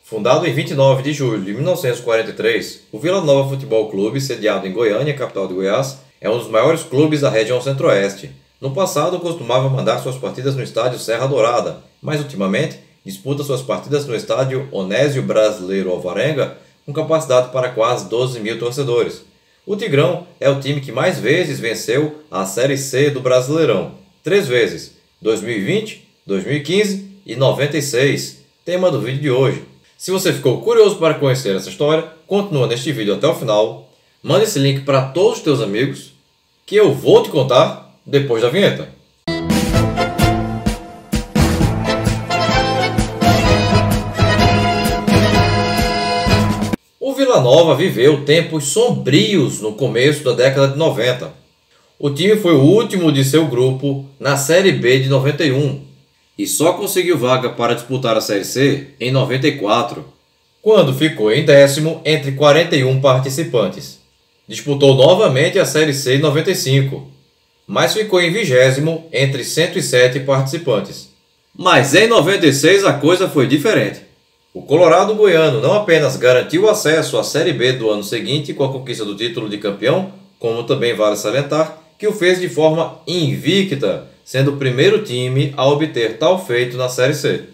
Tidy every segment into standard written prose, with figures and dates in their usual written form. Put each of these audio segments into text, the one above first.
Fundado em 29 de julho de 1943, o Vila Nova Futebol Clube, sediado em Goiânia, capital de Goiás, é um dos maiores clubes da região centro-oeste. No passado, costumava mandar suas partidas no estádio Serra Dourada, mas ultimamente disputa suas partidas no estádio Onésio Brasileiro Alvarenga, com capacidade para quase 12 mil torcedores. O Tigrão é o time que mais vezes venceu a Série C do Brasileirão, 3 vezes, 2020, 2015 e 96, tema do vídeo de hoje. Se você ficou curioso para conhecer essa história, continua neste vídeo até o final, manda esse link para todos os teus amigos, que eu vou te contar depois da vinheta. O Vila Nova viveu tempos sombrios no começo da década de 90. O time foi o último de seu grupo na Série B de 91 e só conseguiu vaga para disputar a Série C em 94, quando ficou em 10º entre 41 participantes. Disputou novamente a Série C em 95, mas ficou em 20º entre 107 participantes. Mas em 96 a coisa foi diferente. O Colorado Goiano não apenas garantiu o acesso à Série B do ano seguinte com a conquista do título de campeão, como também vale salientar que o fez de forma invicta, sendo o primeiro time a obter tal feito na Série C.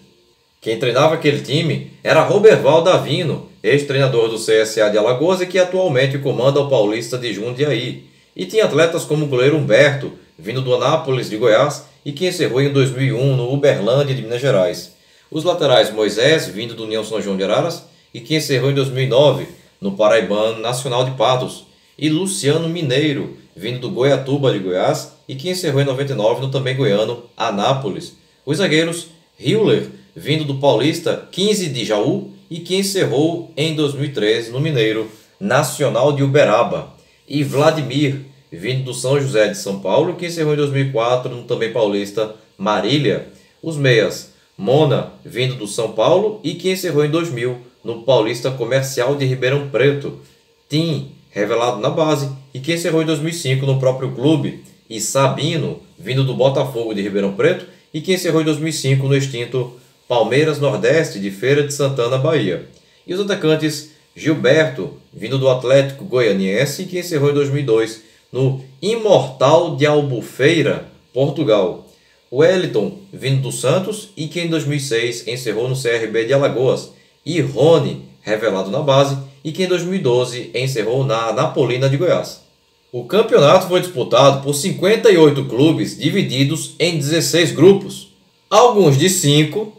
Quem treinava aquele time era Roberval Davino, ex-treinador do CSA de Alagoas e que atualmente comanda o Paulista de Jundiaí. E tinha atletas como o goleiro Humberto, vindo do Anápolis de Goiás e que encerrou em 2001 no Uberlândia de Minas Gerais. Os laterais Moisés, vindo do União São João de Araras, e que encerrou em 2009 no Paraibano Nacional de Patos. E Luciano Mineiro, vindo do Goiatuba de Goiás, e que encerrou em 99 no também goiano Anápolis. Os zagueiros Hiller, vindo do Paulista 15 de Jaú, e que encerrou em 2013 no Mineiro Nacional de Uberaba. E Vladimir, vindo do São José de São Paulo, que encerrou em 2004 no também paulista Marília. Os meias Mona, vindo do São Paulo e que encerrou em 2000 no Paulista Comercial de Ribeirão Preto. Tim, revelado na base e que encerrou em 2005 no próprio clube. E Sabino, vindo do Botafogo de Ribeirão Preto e que encerrou em 2005 no extinto Palmeiras Nordeste de Feira de Santana, Bahia. E os atacantes Gilberto, vindo do Atlético Goianiense e que encerrou em 2002 no Imortal de Albufeira, Portugal. Wellington, vindo do Santos e que em 2006 encerrou no CRB de Alagoas. E Rony, revelado na base e que em 2012 encerrou na Anapolina de Goiás. O campeonato foi disputado por 58 clubes divididos em 16 grupos. Alguns de 5,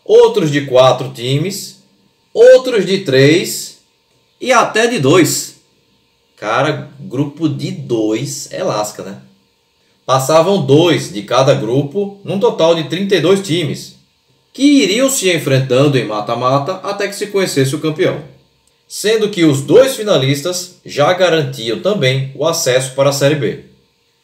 outros de 4 times, outros de 3 e até de 2. Cara, grupo de 2 é lasca, né? Passavam 2 de cada grupo, num total de 32 times, que iriam se enfrentando em mata-mata até que se conhecesse o campeão. Sendo que os 2 finalistas já garantiam também o acesso para a Série B.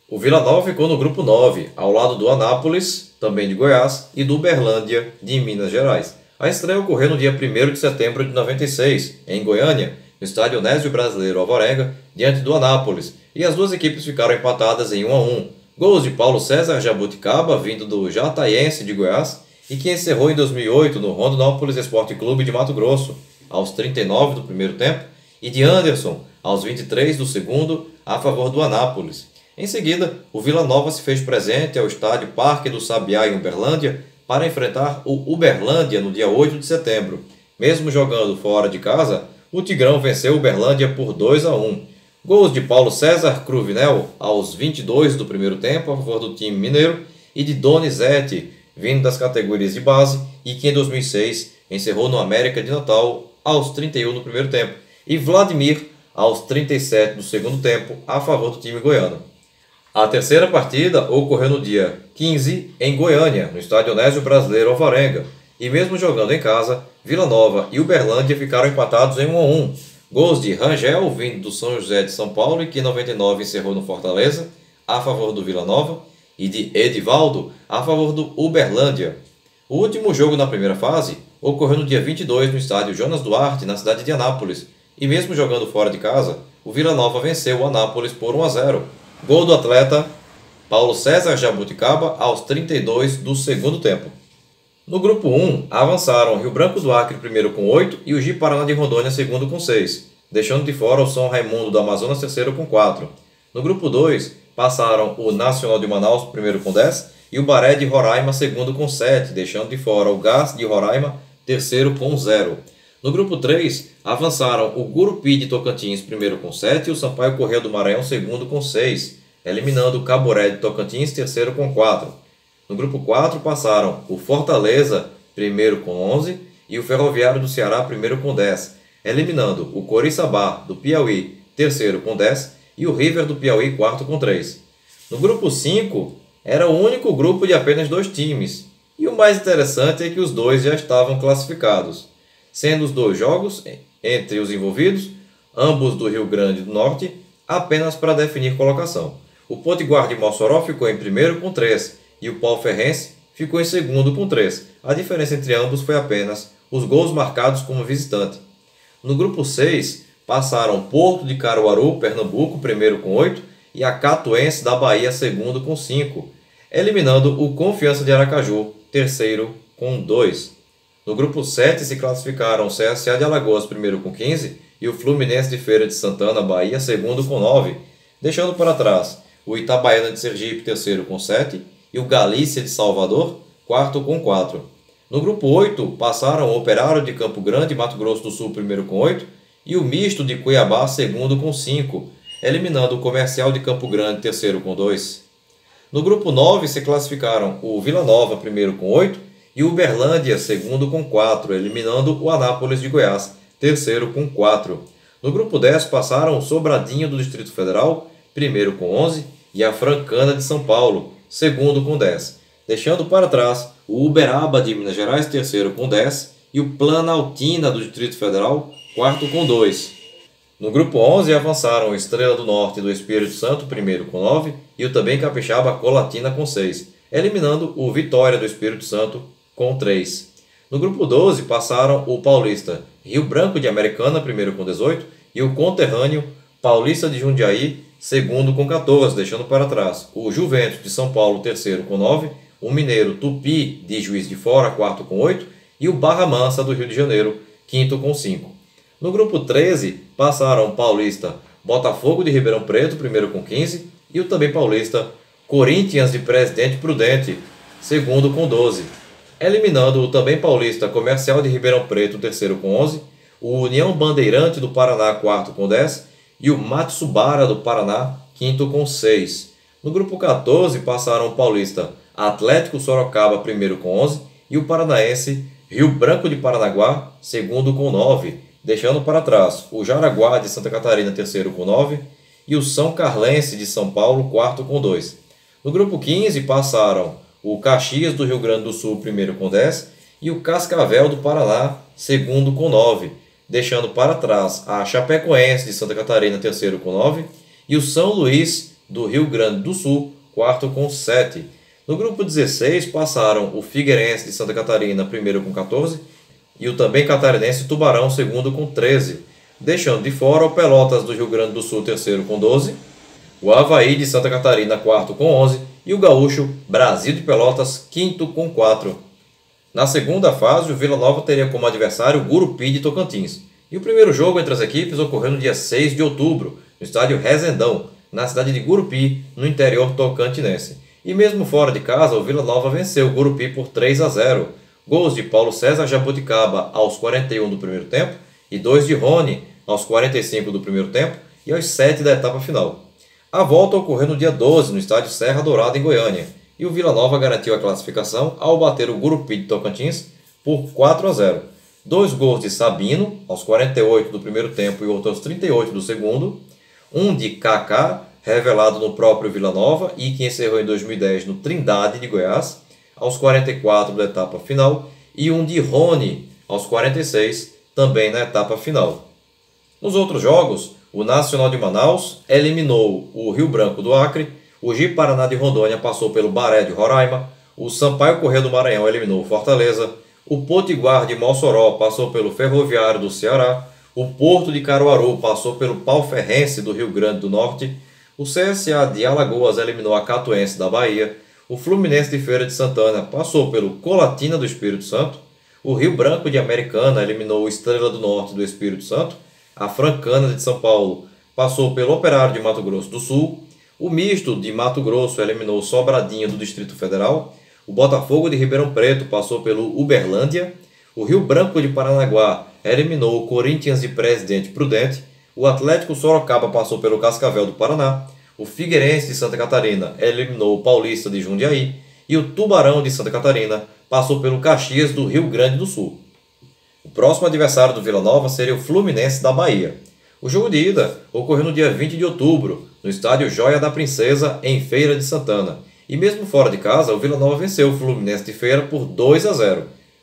O Vila Nova ficou no grupo 9, ao lado do Anápolis, também de Goiás, e do Uberlândia, de Minas Gerais. A estreia ocorreu no dia 1º de setembro de 96, em Goiânia, no estádio Onésio Brasileiro Alvarenga, diante do Anápolis, e as duas equipes ficaram empatadas em 1-1. Gols de Paulo César Jabuticaba, vindo do Jataiense de Goiás, e que encerrou em 2008 no Rondonópolis Esporte Clube de Mato Grosso, aos 39 do primeiro tempo, e de Anderson, aos 23 do segundo, a favor do Anápolis. Em seguida, o Vila Nova se fez presente ao estádio Parque do Sabiá, em Uberlândia, para enfrentar o Uberlândia no dia 8 de setembro. Mesmo jogando fora de casa, o Tigrão venceu o Uberlândia por 2-1. Gols de Paulo César Cruvinel aos 22 do primeiro tempo a favor do time mineiro e de Donizete, vindo das categorias de base e que em 2006 encerrou no América de Natal aos 31 do primeiro tempo e Vladimir aos 37 do segundo tempo a favor do time goiano. A terceira partida ocorreu no dia 15 em Goiânia, no estádio Onésio Brasileiro Alvarenga, e mesmo jogando em casa, Vila Nova e Uberlândia ficaram empatados em 1-1. Gols de Rangel, vindo do São José de São Paulo e que em 99 encerrou no Fortaleza, a favor do Vila Nova, e de Edivaldo, a favor do Uberlândia. O último jogo na primeira fase ocorreu no dia 22 no estádio Jonas Duarte, na cidade de Anápolis, e mesmo jogando fora de casa, o Vila Nova venceu o Anápolis por 1-0. Gol do atleta Paulo César Jabuticaba aos 32 do segundo tempo. No grupo 1, avançaram o Rio Branco do Acre primeiro com 8 e o Ji-Paraná de Rondônia segundo com 6, deixando de fora o São Raimundo do Amazonas terceiro com 4. No grupo 2, passaram o Nacional de Manaus primeiro com 10 e o Baré de Roraima segundo com 7, deixando de fora o Gás de Roraima terceiro com 0. No grupo 3, avançaram o Gurupi de Tocantins primeiro com 7 e o Sampaio Corrêa do Maranhão segundo com 6, eliminando o Caboré de Tocantins terceiro com 4. No grupo 4 passaram o Fortaleza primeiro com 11 e o Ferroviário do Ceará primeiro com 10, eliminando o Coriçaba do Piauí terceiro com 10 e o River do Piauí quarto com 3. No grupo 5 era o único grupo de apenas 2 times e o mais interessante é que os dois já estavam classificados, sendo os 2 jogos entre os envolvidos, ambos do Rio Grande do Norte, apenas para definir colocação. O Potiguar de Mossoró ficou em primeiro com 3 e o Pau Ferrense ficou em segundo com 3. A diferença entre ambos foi apenas os gols marcados como visitante. No grupo 6, passaram Porto de Caruaru, Pernambuco, primeiro com 8, e a Catuense da Bahia, segundo com 5, eliminando o Confiança de Aracaju, terceiro com 2. No grupo 7 se classificaram o CSA de Alagoas, primeiro com 15, e o Fluminense de Feira de Santana, Bahia, segundo com 9, deixando para trás o Itabaiana de Sergipe, terceiro com 7, e o Galícia de Salvador, quarto com 4. No grupo 8, passaram o Operário de Campo Grande, Mato Grosso do Sul, primeiro com 8, e o Misto de Cuiabá, segundo com 5, eliminando o Comercial de Campo Grande, terceiro com 2. No grupo 9, se classificaram o Vila Nova, primeiro com 8, e o Uberlândia, segundo com 4, eliminando o Anápolis de Goiás, terceiro com 4. No grupo 10, passaram o Sobradinho do Distrito Federal, primeiro com 11, e a Francana de São Paulo, segundo com 10, deixando para trás o Uberaba de Minas Gerais, terceiro com 10, e o Planaltina do Distrito Federal, quarto com 2. No grupo 11 avançaram o Estrela do Norte do Espírito Santo, primeiro com 9, e o também capixaba Colatina com 6, eliminando o Vitória do Espírito Santo com 3. No grupo 12 passaram o paulista Rio Branco de Americana, primeiro com 18, e o conterrâneo Paulista de Jundiaí, segundo com 14, deixando para trás o Juventus de São Paulo, terceiro com 9, o mineiro Tupi de Juiz de Fora, quarto com 8, e o Barra Mansa do Rio de Janeiro, quinto com 5. No grupo 13 passaram o paulista Botafogo de Ribeirão Preto, primeiro com 15, e o também paulista Corinthians de Presidente Prudente, segundo com 12, eliminando o também paulista Comercial de Ribeirão Preto, terceiro com 11, o União Bandeirante do Paraná, quarto com 10, e o Matsubara do Paraná, quinto com 6. No grupo 14 passaram o paulista Atlético Sorocaba, primeiro com 11, e o paranaense Rio Branco de Paranaguá, segundo com 9, deixando para trás o Jaraguá de Santa Catarina, terceiro com 9, e o São Carlense de São Paulo, quarto com 2. No grupo 15 passaram o Caxias do Rio Grande do Sul, primeiro com 10, e o Cascavel do Paraná, segundo com 9, deixando para trás a Chapecoense de Santa Catarina, terceiro com 9, e o São Luís do Rio Grande do Sul, quarto com 7. No grupo 16 passaram o Figueirense de Santa Catarina, primeiro com 14, e o também catarinense Tubarão, segundo com 13, deixando de fora o Pelotas do Rio Grande do Sul, terceiro com 12, o Avaí de Santa Catarina, quarto com 11, e o gaúcho Brasil de Pelotas, quinto com 4. Na segunda fase, o Vila Nova teria como adversário o Gurupi de Tocantins. E o primeiro jogo entre as equipes ocorreu no dia 6 de outubro, no estádio Rezendão, na cidade de Gurupi, no interior tocantinense. E mesmo fora de casa, o Vila Nova venceu o Gurupi por 3-0. Gols de Paulo César Jabuticaba aos 41 do primeiro tempo e 2 de Rony aos 45 do primeiro tempo e aos 7 da etapa final. A volta ocorreu no dia 12, no estádio Serra Dourada, em Goiânia, e o Vila Nova garantiu a classificação ao bater o Gurupi de Tocantins por 4-0. 2 gols de Sabino, aos 48 do primeiro tempo e outro aos 38 do segundo. Um de Kaká, revelado no próprio Vila Nova e que encerrou em 2010 no Trindade de Goiás, aos 44 da etapa final. E um de Rony, aos 46, também na etapa final. Nos outros jogos, o Nacional de Manaus eliminou o Rio Branco do Acre, o Ji-Paraná de Rondônia passou pelo Baré de Roraima, o Sampaio Corrêa do Maranhão eliminou o Fortaleza, o Potiguar de Mossoró passou pelo Ferroviário do Ceará, o Porto de Caruaru passou pelo Pau Ferrense do Rio Grande do Norte, o CSA de Alagoas eliminou a Catuense da Bahia, o Fluminense de Feira de Santana passou pelo Colatina do Espírito Santo, o Rio Branco de Americana eliminou o Estrela do Norte do Espírito Santo, a Francana de São Paulo passou pelo Operário de Mato Grosso do Sul, o Misto de Mato Grosso eliminou o Sobradinho do Distrito Federal, o Botafogo de Ribeirão Preto passou pelo Uberlândia, o Rio Branco de Paranaguá eliminou o Corinthians de Presidente Prudente, o Atlético Sorocaba passou pelo Cascavel do Paraná, o Figueirense de Santa Catarina eliminou o Paulista de Jundiaí e o Tubarão de Santa Catarina passou pelo Caxias do Rio Grande do Sul. O próximo adversário do Vila Nova seria o Fluminense da Bahia. O jogo de ida ocorreu no dia 20 de outubro, no estádio Joia da Princesa, em Feira de Santana. E mesmo fora de casa, o Vila Nova venceu o Fluminense de Feira por 2-0.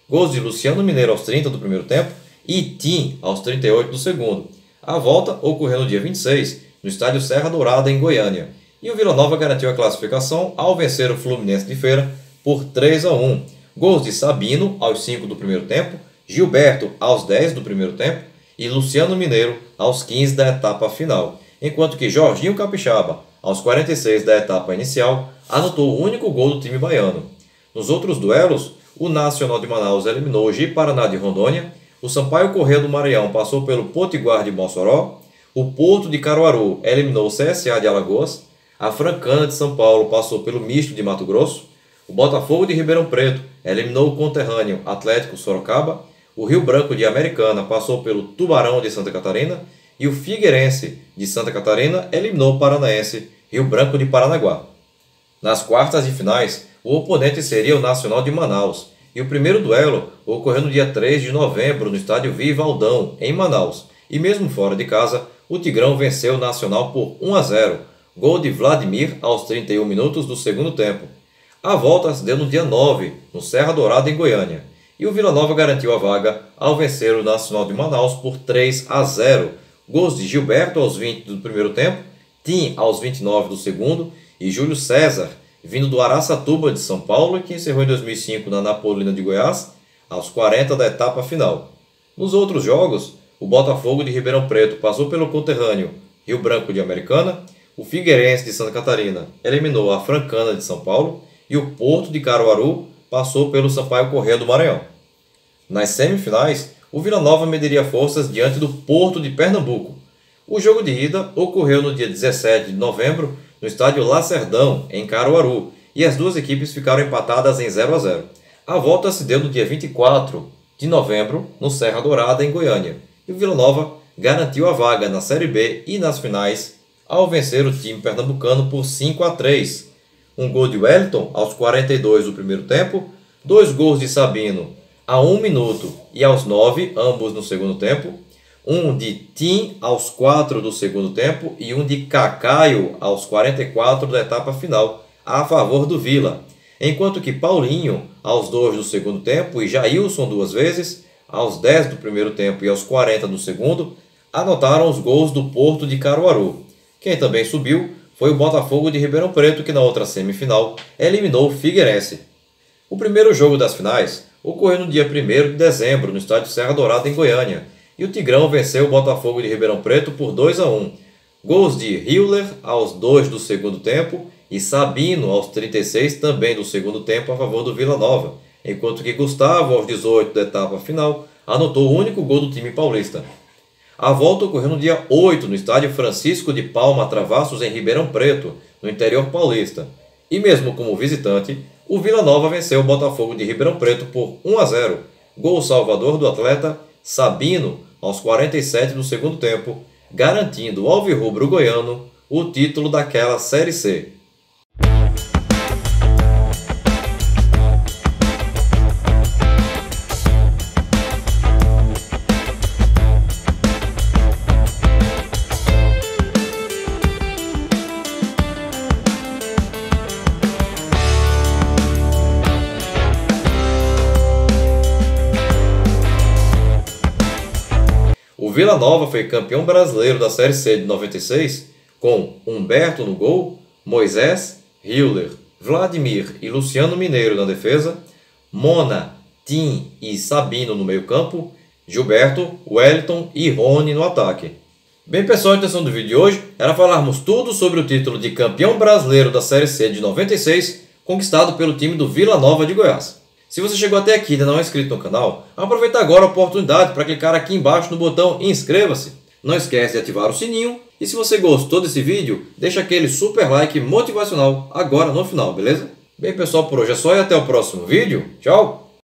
Gols de Luciano Mineiro aos 30 do primeiro tempo e Tim aos 38 do segundo. A volta ocorreu no dia 26, no estádio Serra Dourada, em Goiânia. E o Vila Nova garantiu a classificação ao vencer o Fluminense de Feira por 3-1. Gols de Sabino aos 5 do primeiro tempo, Gilberto aos 10 do primeiro tempo e Luciano Mineiro aos 15 da etapa final, enquanto que Jorginho Capixaba, aos 46 da etapa inicial, anotou o único gol do time baiano. Nos outros duelos, o Nacional de Manaus eliminou o Ji-Paraná de Rondônia, o Sampaio Corrêa do Maranhão passou pelo Potiguar de Mossoró, o Porto de Caruaru eliminou o CSA de Alagoas, a Francana de São Paulo passou pelo Misto de Mato Grosso, o Botafogo de Ribeirão Preto eliminou o conterrâneo Atlético Sorocaba, o Rio Branco de Americana passou pelo Tubarão de Santa Catarina e o Figueirense de Santa Catarina eliminou o paranaense Rio Branco de Paranaguá. Nas quartas de finais, o oponente seria o Nacional de Manaus, e o primeiro duelo ocorreu no dia 3 de novembro no estádio Viva Aldão, em Manaus, e mesmo fora de casa, o Tigrão venceu o Nacional por 1-0, gol de Vladimir aos 31 minutos do segundo tempo. A volta se deu no dia 9, no Serra Dourada, em Goiânia, e o Vila Nova garantiu a vaga ao vencer o Nacional de Manaus por 3-0, gols de Gilberto aos 20 do primeiro tempo, Tim aos 29 do segundo e Júlio César, vindo do Araçatuba de São Paulo e que encerrou em 2005 na Napolina de Goiás, aos 40 da etapa final. Nos outros jogos, o Botafogo de Ribeirão Preto passou pelo conterrâneo Rio Branco de Americana, o Figueirense de Santa Catarina eliminou a Francana de São Paulo e o Porto de Caruaru passou pelo Sampaio Corrêa do Maranhão. Nas semifinais, o Vila Nova mediria forças diante do Porto de Pernambuco. O jogo de ida ocorreu no dia 17 de novembro no estádio Lacerdão, em Caruaru, e as duas equipes ficaram empatadas em 0-0. A volta se deu no dia 24 de novembro, no Serra Dourada, em Goiânia, e o Vila Nova garantiu a vaga na Série B e nas finais ao vencer o time pernambucano por 5-3. Um gol de Wellington aos 42 do primeiro tempo, 2 gols de Sabino a 1 minuto e aos 9, ambos no segundo tempo, um de Tim aos 4 do segundo tempo e um de Cacaio aos 44 da etapa final, a favor do Vila, enquanto que Paulinho aos 2 do segundo tempo e Jailson 2 vezes, aos 10 do primeiro tempo e aos 40 do segundo, anotaram os gols do Porto de Caruaru. Quem também subiu foi o Botafogo de Ribeirão Preto, que na outra semifinal eliminou o Figueirense. O primeiro jogo das finais ocorreu no dia 1º de dezembro, no estádio Serra Dourada, em Goiânia, e o Tigrão venceu o Botafogo de Ribeirão Preto por 2-1. Gols de Hiller aos 2 do segundo tempo e Sabino aos 36 também do segundo tempo a favor do Vila Nova, enquanto que Gustavo aos 18 da etapa final anotou o único gol do time paulista. A volta ocorreu no dia 8 no estádio Francisco de Palma Travassos, em Ribeirão Preto, no interior paulista. E mesmo como visitante, o Vila Nova venceu o Botafogo de Ribeirão Preto por 1-0. Gol salvador do atleta Sabino aos 47 do segundo tempo, garantindo ao alvirrubro goiano o título daquela Série C. O Vila Nova foi campeão brasileiro da Série C de 96 com Humberto no gol, Moisés, Hiller, Vladimir e Luciano Mineiro na defesa, Mona, Tim e Sabino no meio-campo, Gilberto, Wellington e Rony no ataque. Bem, pessoal, a intenção do vídeo de hoje era falarmos tudo sobre o título de campeão brasileiro da Série C de 96 conquistado pelo time do Vila Nova de Goiás. Se você chegou até aqui e ainda não é inscrito no canal, aproveita agora a oportunidade para clicar aqui embaixo no botão inscreva-se. Não esquece de ativar o sininho e se você gostou desse vídeo, deixa aquele super like motivacional agora no final, beleza? Bem pessoal, por hoje é só e até o próximo vídeo. Tchau!